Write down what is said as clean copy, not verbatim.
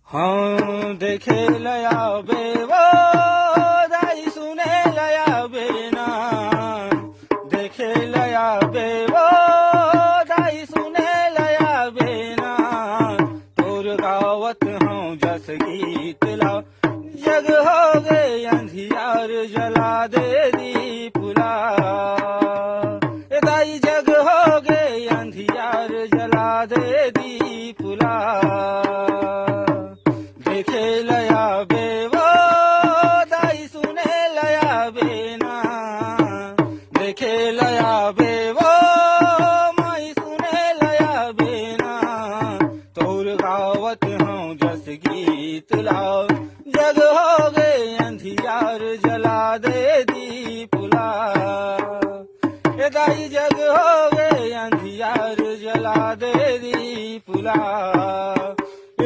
हाँ देखे लया बेवो दाई सुने लया बेना देखे लया बेवो दाई सुने लया बेना तोर गावत हूँ जस गीत लाओ जग हो गए अंधियार जला दे दीपुला दाई जग हो गए अंधियार जला दे दीपुला देखे लया बेवो दाई सुने लया बेना देखे लया बेवो माई सुने लया बेना तोर गावत हूँ जस गीत लाओ जग हो गए अंधियार जला दे दीपुला दाई जग हो गए अंधियार जला दे दीपुला